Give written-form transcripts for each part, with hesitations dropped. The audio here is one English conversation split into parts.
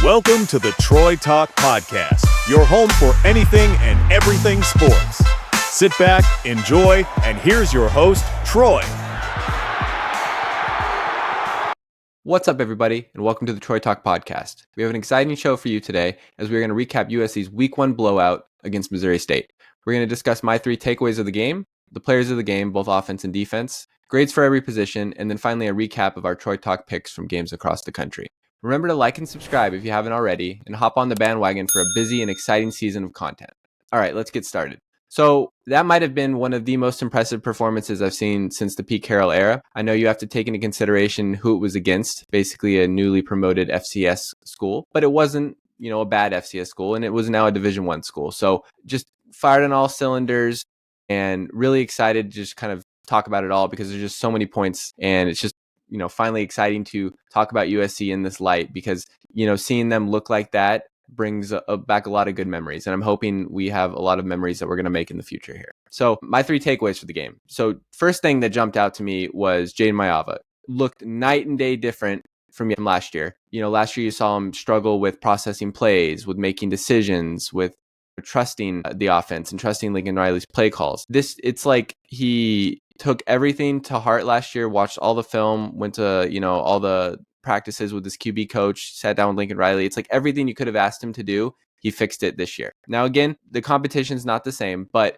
Welcome to the Troy Talk Podcast, your home for anything and everything sports. Sit back, enjoy, and here's your host, Troy. What's up, everybody, and welcome to the Troy Talk Podcast. We have an exciting show for you today as we're going to recap USC's Week 1 blowout against Missouri State. We're going to discuss my 3 takeaways of the game, the players of the game, both offense and defense, grades for every position, and then finally a recap of our Troy Talk picks from games across the country. Remember to like and subscribe if you haven't already, and hop on the bandwagon for a busy and exciting season of content. All right, let's get started. So that might have been one of the most impressive performances I've seen since the Pete Carroll era. I know you have to take into consideration who it was against, basically a newly promoted FCS school, but it wasn't, a bad FCS school, and it was now a Division I school. So just fired on all cylinders and really excited to just kind of talk about it all because there's just so many points, and it's just finally exciting to talk about USC in this light because, seeing them look like that brings back a lot of good memories. And I'm hoping we have a lot of memories that we're going to make in the future here. So my 3 takeaways for the game. So first thing that jumped out to me was Jayden Maiava. Looked night and day different from last year. Last year you saw him struggle with processing plays, with making decisions, with trusting the offense and trusting Lincoln Riley's play calls. It's like he took everything to heart last year, watched all the film, went to, all the practices with his QB coach, sat down with Lincoln Riley. It's like everything you could have asked him to do, he fixed it this year. Now, again, the competition's not the same, but,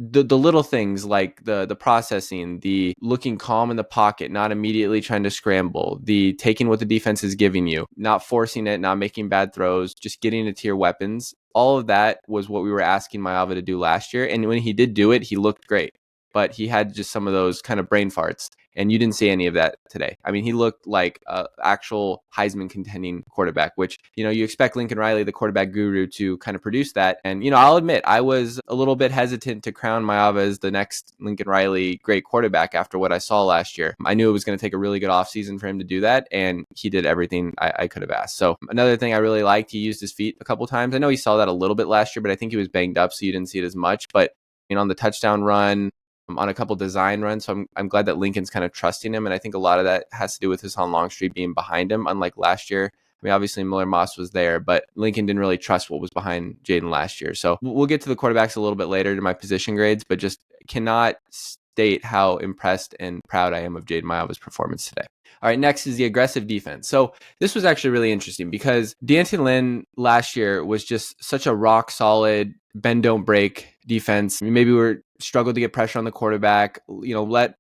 the little things like the processing, the looking calm in the pocket, not immediately trying to scramble, the taking what the defense is giving you, not forcing it, not making bad throws, just getting it to your weapons. All of that was what we were asking Maiava to do last year. And when he did do it, he looked great. But he had just some of those kind of brain farts. And you didn't see any of that today. I mean, he looked like an actual Heisman contending quarterback, which, you expect Lincoln Riley, the quarterback guru, to kind of produce that. And, I'll admit, I was a little bit hesitant to crown Maiava as the next Lincoln Riley great quarterback after what I saw last year. I knew it was going to take a really good offseason for him to do that. And he did everything I could have asked. So another thing I really liked, he used his feet a couple times. I know he saw that a little bit last year, but I think he was banged up, so you didn't see it as much. But, on the touchdown run, on a couple design runs. So I'm glad that Lincoln's kind of trusting him. And I think a lot of that has to do with Hassan Longstreet being behind him, unlike last year. I mean, obviously Miller Moss was there, but Lincoln didn't really trust what was behind Jayden last year. So we'll get to the quarterbacks a little bit later to my position grades, but just cannot state how impressed and proud I am of Jayden Maiava's performance today. All right, next is the aggressive defense. So this was actually really interesting because D'Anton Lynn last year was just such a rock solid, bend don't break defense. I mean, maybe we struggled to get pressure on the quarterback, let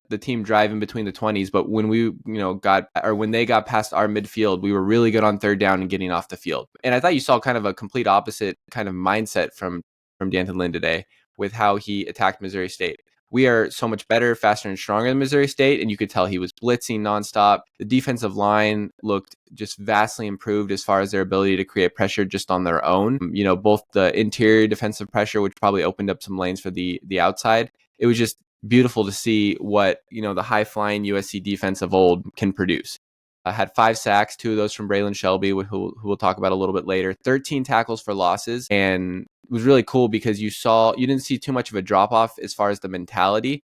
the team drive in between the 20s. But when when they got past our midfield, we were really good on third down and getting off the field. And I thought you saw kind of a complete opposite kind of mindset from D'Anton Lynn today with how he attacked Missouri State. We are so much better, faster, and stronger than Missouri State, and you could tell he was blitzing nonstop. The defensive line looked just vastly improved as far as their ability to create pressure just on their own. Both the interior defensive pressure, which probably opened up some lanes for the outside. It was just beautiful to see what, the high-flying USC defense of old can produce. I had 5 sacks, 2 of those from Braylon Shelby, who we'll talk about a little bit later, 13 tackles for losses, and it was really cool because you didn't see too much of a drop-off as far as the mentality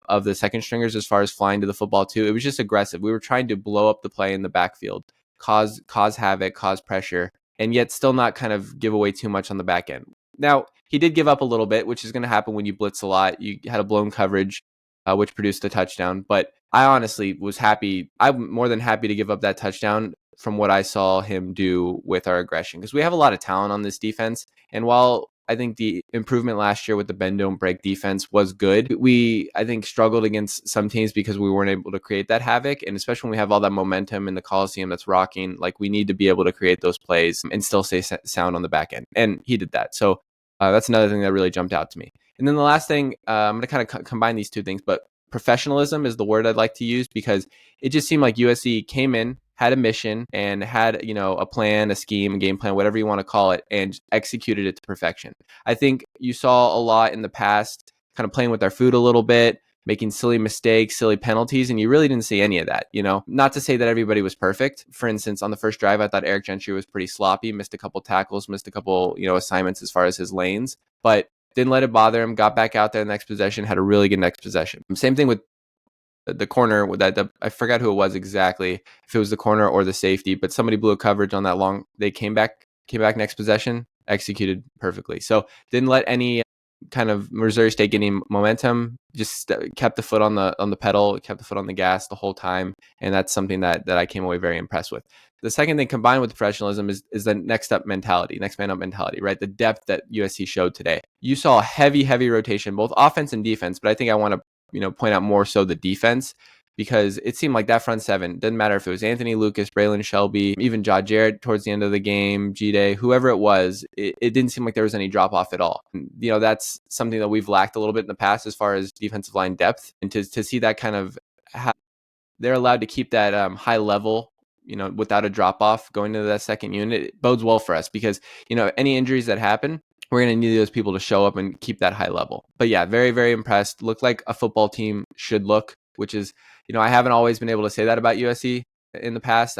of the second stringers as far as flying to the football too. It was just aggressive. We were trying to blow up the play in the backfield, cause havoc, cause pressure, and yet still not kind of give away too much on the back end. Now, he did give up a little bit, which is going to happen when you blitz a lot. You had a blown coverage, which produced a touchdown, but I honestly was happy. I'm more than happy to give up that touchdown from what I saw him do with our aggression, because we have a lot of talent on this defense. And while I think the improvement last year with the bend don't break defense was good, we, I think, struggled against some teams because we weren't able to create that havoc. And especially when we have all that momentum in the Coliseum that's rocking, like we need to be able to create those plays and still stay sound on the back end. And he did that. So that's another thing that really jumped out to me. And then the last thing, I'm going to kind of combine these two things, but professionalism is the word I'd like to use because it just seemed like USC came in, had a mission, and had, a plan, a scheme, a game plan, whatever you want to call it, and executed it to perfection. I think you saw a lot in the past, kind of playing with our food a little bit, making silly mistakes, silly penalties, and you really didn't see any of that, Not to say that everybody was perfect. For instance, on the first drive, I thought Eric Gentry was pretty sloppy, missed a couple tackles, missed a couple, assignments as far as his lanes, but didn't let it bother him, got back out there the next possession, had a really good next possession. Same thing with the corner I forgot who it was exactly, if it was the corner or the safety, but somebody blew a coverage on that long. They came back next possession, executed perfectly. So didn't let any kind of Missouri State getting momentum, just kept the foot on the pedal, kept the foot on the gas the whole time, and that's something that I came away very impressed with. The second thing combined with professionalism is the next man up mentality, right? The depth that USC showed today. You saw a heavy rotation, both offense and defense, but I think I want to point out more so the defense, because it seemed like that front seven, didn't matter if it was Anthony Lucas, Braylon Shelby, even Ja Jarrett towards the end of the game, G-Day, whoever it was, it didn't seem like there was any drop off at all. That's something that we've lacked a little bit in the past as far as defensive line depth, and to see that kind of they're allowed to keep that high level, without a drop off going into that second unit, it bodes well for us, because any injuries that happen, we're going to need those people to show up and keep that high level. But yeah, very, very impressed. Looked like a football team should look, which is, I haven't always been able to say that about USC in the past.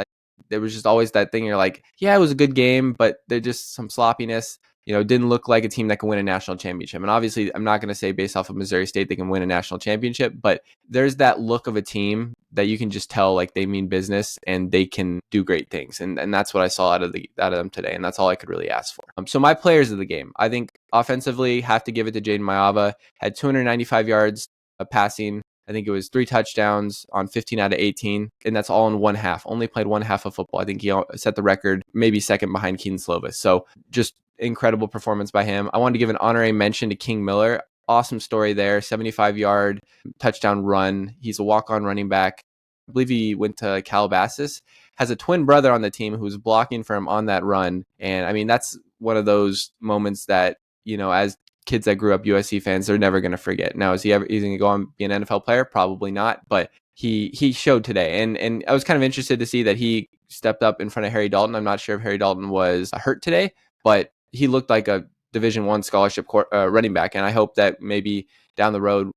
There was just always that thing. You're like, yeah, it was a good game, but there's just some sloppiness. Didn't look like a team that can win a national championship. And obviously, I'm not going to say based off of Missouri State they can win a national championship, but there's that look of a team that you can just tell like they mean business and they can do great things. And that's what I saw out of them today. And that's all I could really ask for. So my players of the game, I think offensively, have to give it to Jayden Maiava. Had 295 yards of passing. I think it was 3 touchdowns on 15 out of 18, and that's all in one half. Only played one half of football. I think he set the record, maybe second behind Keaton Slovis. So just incredible performance by him. I wanted to give an honorary mention to King Miller. Awesome story there. 75-yard touchdown run. He's a walk-on running back. I believe he went to Calabasas. Has a twin brother on the team who's blocking for him on that run. And I mean, that's one of those moments that, as kids that grew up USC fans, they're never going to forget. Now, is he going to go on be an NFL player? Probably not, but he showed today. And I was kind of interested to see that he stepped up in front of Harry Dalton. I'm not sure if Harry Dalton was hurt today, but he looked like a Division I scholarship running back. And I hope that maybe down the road,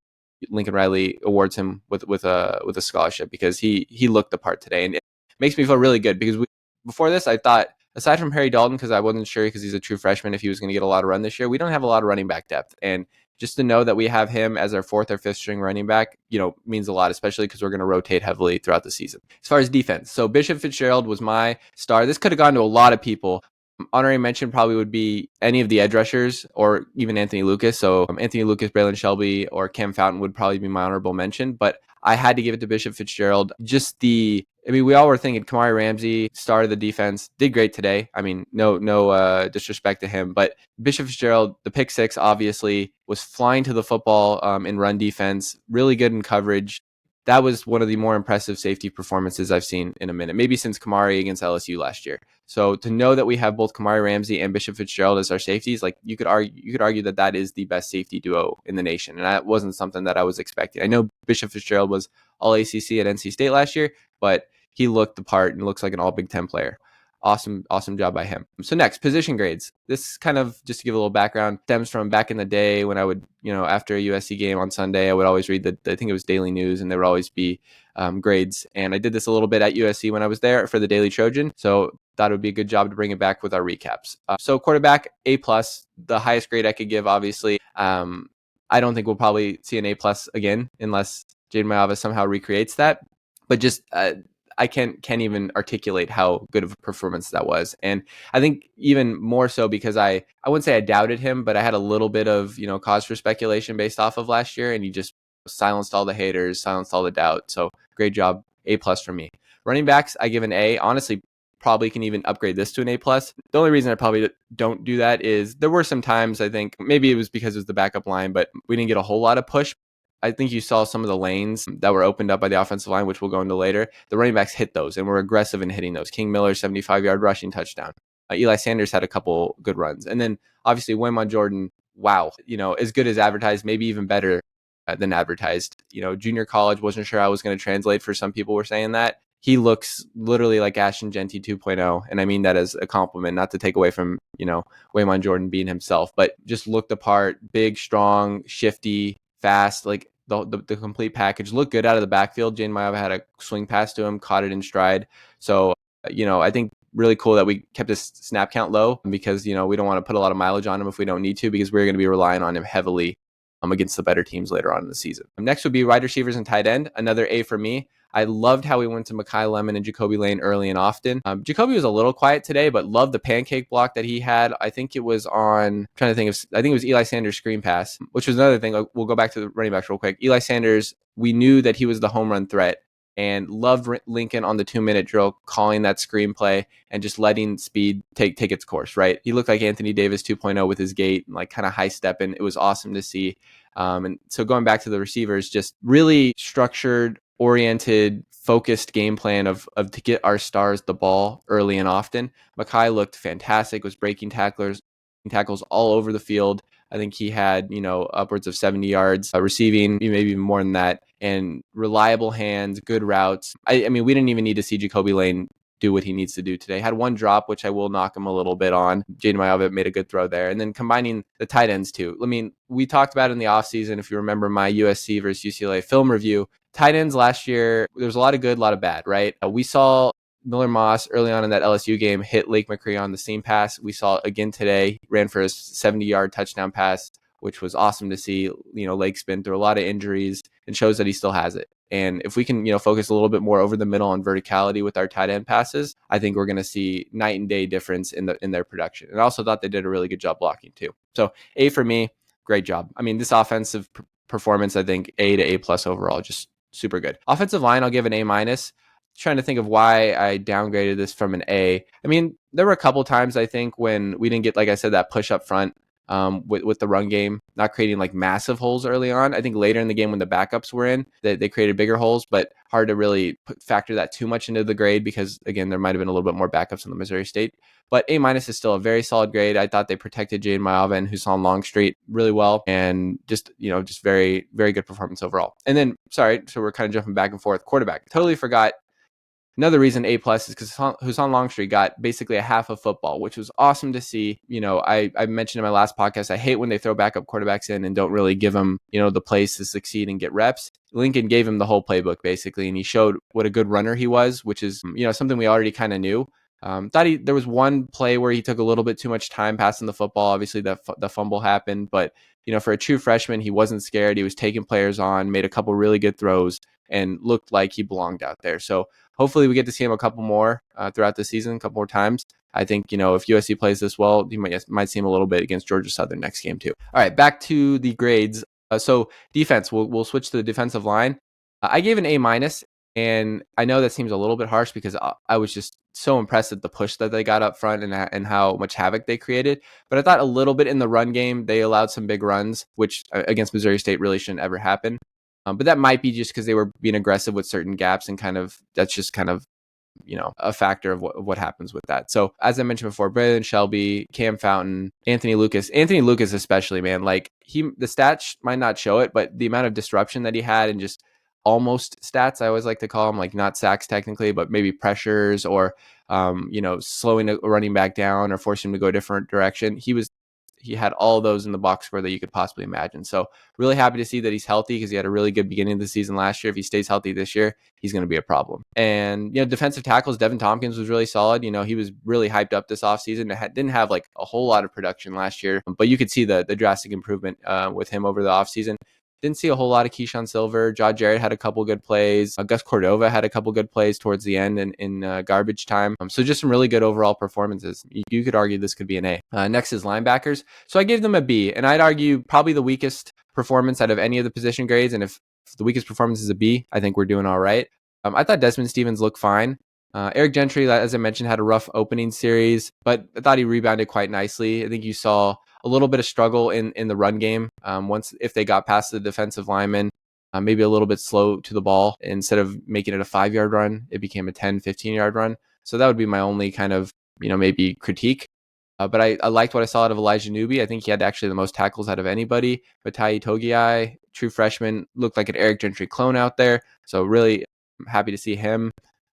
Lincoln Riley awards him with a scholarship, because he looked the part today. And it makes me feel really good, because before this, I thought, aside from Harry Dalton, because I wasn't sure, because he's a true freshman, if he was going to get a lot of run this year, we don't have a lot of running back depth. And just to know that we have him as our 4th or 5th string running back, means a lot, especially because we're going to rotate heavily throughout the season. As far as defense, so Bishop Fitzgerald was my star. This could have gone to a lot of people. Honorary mention probably would be any of the edge rushers, or even Anthony Lucas. So Anthony Lucas, Braylon Shelby, or Cam Fountain would probably be my honorable mention. But I had to give it to Bishop Fitzgerald. We all were thinking Kamari Ramsey, star of the defense, did great today. I mean, no disrespect to him, but Bishop Fitzgerald, the pick 6, obviously was flying to the football in run defense, really good in coverage. That was one of the more impressive safety performances I've seen in a minute, maybe since Kamari against LSU last year. So to know that we have both Kamari Ramsey and Bishop Fitzgerald as our safeties, like you could argue that is the best safety duo in the nation, and that wasn't something that I was expecting. I know Bishop Fitzgerald was all ACC at NC State last year, but he looked the part and looks like an all Big Ten player. Awesome job by him. So next, position grades. This kind of, just to give a little background, stems from back in the day when I would, after a USC game on Sunday, I would always read I think it was Daily News, and there would always be grades. And I did this a little bit at USC when I was there for the Daily Trojan. So thought it would be a good job to bring it back with our recaps. So quarterback, A+, the highest grade I could give, obviously. I don't think we'll probably see an A+ again unless Jayden Maiava somehow recreates that. But just I can't even articulate how good of a performance that was. And I think even more so because I wouldn't say I doubted him, but I had a little bit of, cause for speculation based off of last year, and he just silenced all the haters, silenced all the doubt. So great job. A+ for me. Running backs, I give an A. Honestly, probably can even upgrade this to an A+. The only reason I probably don't do that is there were some times, I think, maybe it was because it was the backup line, but we didn't get a whole lot of push. I think you saw some of the lanes that were opened up by the offensive line, which we'll go into later. The running backs hit those and were aggressive in hitting those. King Miller, 75-yard rushing touchdown. Eli Sanders had a couple good runs. And then obviously Waymon Jordan, wow, as good as advertised, maybe even better than advertised. Junior college, wasn't sure how it was going to translate. For some people were saying that. He looks literally like Ashton Genty 2.0. And I mean that as a compliment, not to take away from, Waymon Jordan being himself, but just looked the part, big, strong, shifty, fast, like the complete package. Looked good out of the backfield. Jayden Maiava had a swing pass to him, caught it in stride. So, I think really cool that we kept his snap count low, because, we don't want to put a lot of mileage on him if we don't need to, because we're going to be relying on him heavily against the better teams later on in the season. Next would be wide receivers and tight end. Another A for me. I loved how we went to Mekhi Lemon and Jacoby Lane early and often. Jacoby was a little quiet today, but loved the pancake block that he had. I think it was I think it was Eli Sanders' screen pass, which was another thing. We'll go back to the running backs real quick. Eli Sanders, we knew that he was the home run threat, and loved Lincoln on the 2-minute drill, calling that screenplay and just letting speed take its course, right? He looked like Anthony Davis 2.0 with his gait and like kind of high stepping. It was awesome to see. And so going back to the receivers, just really structured, oriented, focused game plan of to get our stars the ball early and often. Mekhi looked fantastic, was breaking tackles all over the field. I think he had, upwards of 70 yards receiving, maybe even more than that, and reliable hands, good routes. I mean, we didn't even need to see Jacoby Lane do what he needs to do today. Had one drop, which I will knock him a little bit on. Jayden Maiava made a good throw there. And then combining the tight ends too. I mean, we talked about in the offseason, if you remember my USC versus UCLA film review, tight ends last year, there was a lot of good, a lot of bad, right? We saw Miller Moss early on in that LSU game hit Lake McCree on the seam pass. We saw again today, ran for a 70-yard touchdown pass, which was awesome to see. Lake's been through a lot of injuries and shows that he still has it. And if we can, focus a little bit more over the middle on verticality with our tight end passes, I think we're going to see night and day difference in their production. And I also thought they did a really good job blocking too. So A for me, great job. I mean, this offensive performance, I think A to A plus overall, just super good. Offensive line, I'll give an A minus. Trying to think of why I downgraded this from an A. I mean, there were a couple times I think when we didn't get, like I said, that push up front with the run game, not creating like massive holes early on. I think later in the game when the backups were in, they created bigger holes, but hard to really factor that too much into the grade because, again, there might have been a little bit more backups in the Missouri State. But A minus is still a very solid grade. I thought they protected Jayden Maiava and Husan Longstreet really well, and just very, very good performance overall. And then, sorry, so we're kind of jumping back and forth. Quarterback, totally forgot. Another reason A plus is because Husan Longstreet got basically a half of football, which was awesome to see. I mentioned in my last podcast, I hate when they throw backup quarterbacks in and don't really give them, the place to succeed and get reps. Lincoln gave him the whole playbook basically, and he showed what a good runner he was, which is, something we already kind of knew. There was one play where he took a little bit too much time passing the football. Obviously, the fumble happened, but for a true freshman, he wasn't scared. He was taking players on, made a couple really good throws, and looked like he belonged out there. So hopefully we get to see him a couple more throughout the season, a couple more times. I think, if USC plays this well, you might see him a little bit against Georgia Southern next game too. All right, back to the grades. So defense, we'll switch to the defensive line. I gave an A minus, and I know that seems a little bit harsh because I was just so impressed at the push that they got up front and how much havoc they created. But I thought a little bit in the run game, they allowed some big runs, which against Missouri State really shouldn't ever happen. But that might be just because they were being aggressive with certain gaps, and that's just a factor of what happens with that. So as I mentioned before, Braylon Shelby, Cam Fountain, Anthony Lucas especially, man, like the stats might not show it, but the amount of disruption that he had and just almost stats, I always like to call them, like not sacks technically, but maybe pressures or, slowing a running back down or forcing him to go a different direction. He had all those in the box score that you could possibly imagine. So really happy to see that he's healthy because he had a really good beginning of the season last year. If he stays healthy this year, he's going to be a problem. And, defensive tackles, Devin Tompkins was really solid. He was really hyped up this offseason. Didn't have like a whole lot of production last year, but you could see the drastic improvement with him over the offseason. Didn't see a whole lot of Keyshawn Silver. Josh Jarrett had a couple good plays. Gus Cordova had a couple good plays towards the end in garbage time. So just some really good overall performances. You could argue this could be an A. Next is linebackers. So I gave them a B, and I'd argue probably the weakest performance out of any of the position grades. And if the weakest performance is a B, I think we're doing all right. I thought Desmond Stevens looked fine. Eric Gentry, as I mentioned, had a rough opening series, but I thought he rebounded quite nicely. I think you saw a little bit of struggle in the run game. If they got past the defensive lineman, maybe a little bit slow to the ball. Instead of making it a 5-yard run, it became a 10, 15-yard run. So that would be my only kind of, maybe critique. But I liked what I saw out of Elijah Newby. I think he had actually the most tackles out of anybody. Batai Togiai, true freshman, looked like an Eric Gentry clone out there. So really happy to see him.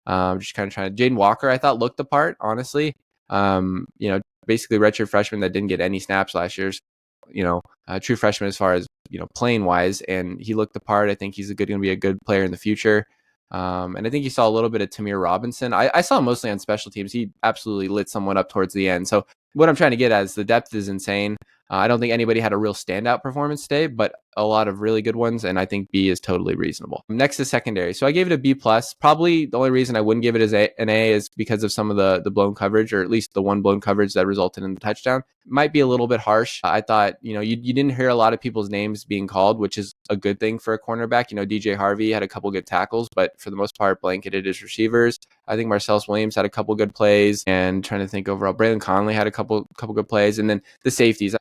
Just kind of trying to. Jaden Walker, I thought looked the part, honestly. Basically redshirt freshman that didn't get any snaps last year. True freshman as far as playing wise, and he looked the part. I think he's going to be a good player in the future. And I think you saw a little bit of Tamir Robinson. I saw him mostly on special teams. He absolutely lit someone up towards the end. So what I'm trying to get at is the depth is insane. I don't think anybody had a real standout performance today, but a lot of really good ones, and I think B is totally reasonable. Next is secondary. So I gave it a B+. Probably the only reason I wouldn't give it as an A is because of some of the blown coverage, or at least the one blown coverage that resulted in the touchdown. Might be a little bit harsh. I thought, you didn't hear a lot of people's names being called, which is a good thing for a cornerback. DJ Harvey had a couple good tackles, but for the most part, blanketed his receivers. I think Marcellus Williams had a couple good plays, and trying to think overall, Braylon Conley had a couple good plays, and then the safeties.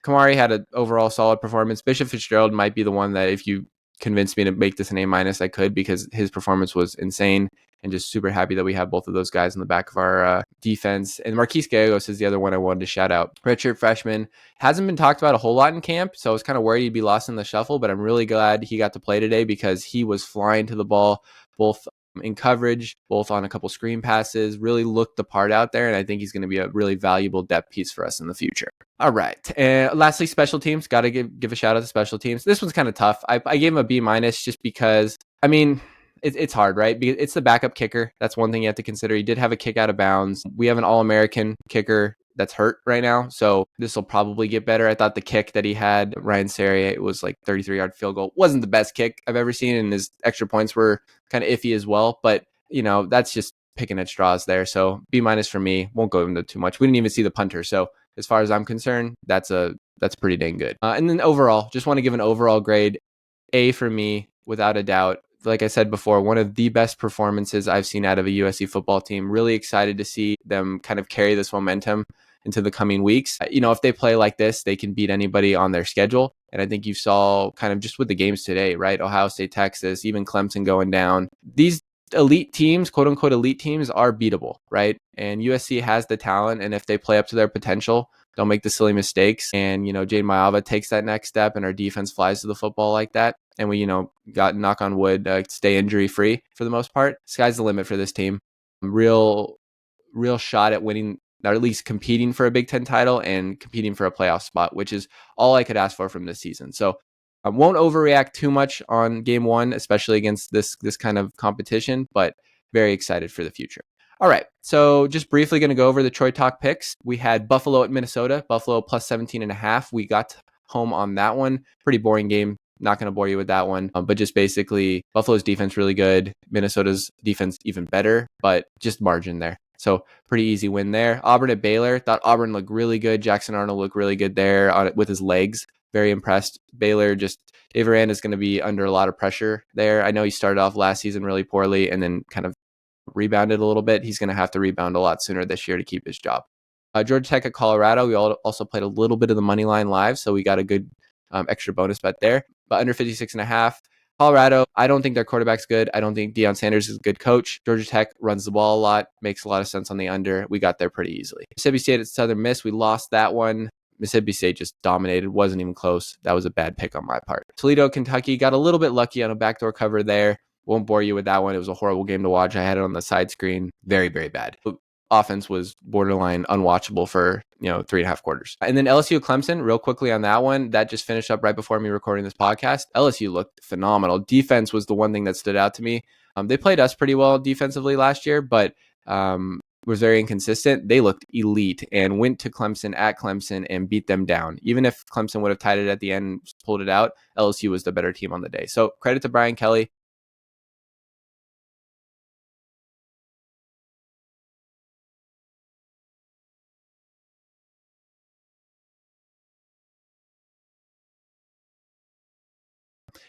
Kamari had an overall solid performance. Bishop Fitzgerald might be the one that if you convinced me to make this an A-, I could, because his performance was insane, and just super happy that we have both of those guys in the back of our defense. And Marquise Gallegos is the other one I wanted to shout out. Redshirt freshman. Hasn't been talked about a whole lot in camp, so I was kind of worried he'd be lost in the shuffle, but I'm really glad he got to play today because he was flying to the ball, both in coverage, both on a couple screen passes, really looked the part out there, and I think he's going to be a really valuable depth piece for us in the future. All right. And lastly, special teams. Got to give a shout out to special teams. This one's kind of tough. I gave him a B- just because, it's hard, right? Because it's the backup kicker. That's one thing you have to consider. He did have a kick out of bounds. We have an All-American kicker that's hurt right now, so this will probably get better. I thought the kick that he had, Ryan Serrier, it was like 33-yard field goal. Wasn't the best kick I've ever seen, and his extra points were kind of iffy as well. But, that's just picking at straws there. So B- for me. Won't go into too much. We didn't even see the punter, so as far as I'm concerned, that's pretty dang good. And then overall, just want to give an overall grade, A for me, without a doubt. Like I said before, one of the best performances I've seen out of a USC football team. Really excited to see them kind of carry this momentum into the coming weeks. If they play like this, they can beat anybody on their schedule. And I think you saw kind of just with the games today, right? Ohio State, Texas, even Clemson going down. These elite teams, quote unquote elite teams, are beatable, right? And USC has the talent, and if they play up to their potential, don't make the silly mistakes, and Jayden Maiava takes that next step, and our defense flies to the football like that, and we got, knock on wood, stay injury free for the most part. Sky's the limit for this team. Real shot at winning, or at least competing for a Big Ten title and competing for a playoff spot, which is all I could ask for from this season. So I won't overreact too much on game one, especially against this kind of competition, but very excited for the future. All right, so just briefly going to go over the Troy Talk picks. We had Buffalo at Minnesota, Buffalo plus 17.5. We got home on that one. Pretty boring game. Not going to bore you with that one, but just basically Buffalo's defense really good, Minnesota's defense even better, but just margin there. So pretty easy win there. Auburn at Baylor. Thought Auburn looked really good. Jackson Arnold looked really good there with his legs. Very impressed. Baylor, just Dave Aranda is going to be under a lot of pressure there. I know he started off last season really poorly and then kind of rebounded a little bit. He's going to have to rebound a lot sooner this year to keep his job. Georgia Tech at Colorado. We also played a little bit of the money line live, so we got a good extra bonus bet there. But under 56.5. Colorado, I don't think their quarterback's good. I don't think Deion Sanders is a good coach. Georgia Tech runs the ball a lot. Makes a lot of sense on the under. We got there pretty easily. Mississippi State at Southern Miss. We lost that one. Mississippi State just dominated. Wasn't even close. That was a bad pick on my part. Toledo, Kentucky. Got a little bit lucky on a backdoor cover there. Won't bore you with that one. It was a horrible game to watch. I had it on the side screen. Very, very bad. Offense was borderline unwatchable for 3.5 quarters. And then LSU Clemson, real quickly on that one, that just finished up right before me recording this podcast. LSU looked phenomenal. Defense was the one thing that stood out to me. They played us pretty well defensively last year, but was very inconsistent. They looked elite and went to Clemson at Clemson and beat them down. Even if Clemson would have tied it at the end and pulled it out, LSU was the better team on the day. So credit to Brian Kelly.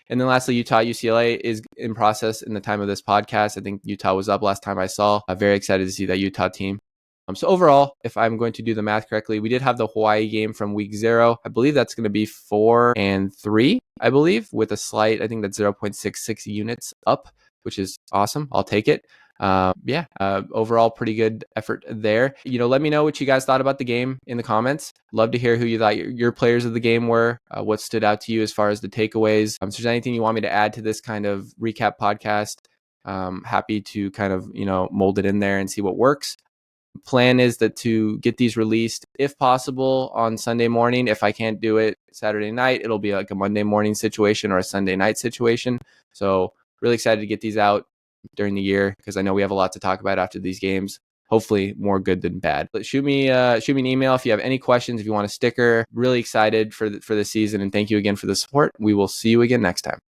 And then lastly, Utah, UCLA is in process in the time of this podcast. I think Utah was up last time I saw. I'm very excited to see that Utah team. So overall, if I'm going to do the math correctly, we did have the Hawaii game from week 0. I believe that's going to be 4-3, I believe, with a slight, I think that's 0.66 units up, which is awesome. I'll take it. Overall, pretty good effort there. Let me know what you guys thought about the game in the comments. Love to hear who you thought your players of the game were, what stood out to you as far as the takeaways. So if there's anything you want me to add to this kind of recap podcast, happy to kind of, mold it in there and see what works. Plan is that to get these released, if possible, on Sunday morning. If I can't do it Saturday night, it'll be like a Monday morning situation or a Sunday night situation. So really excited to get these out during the year because I know we have a lot to talk about after these games. hopefully more good than bad. But shoot me an email if you have any questions, if you want a sticker. Really excited for the season, and thank you again for the support. We will see you again next time.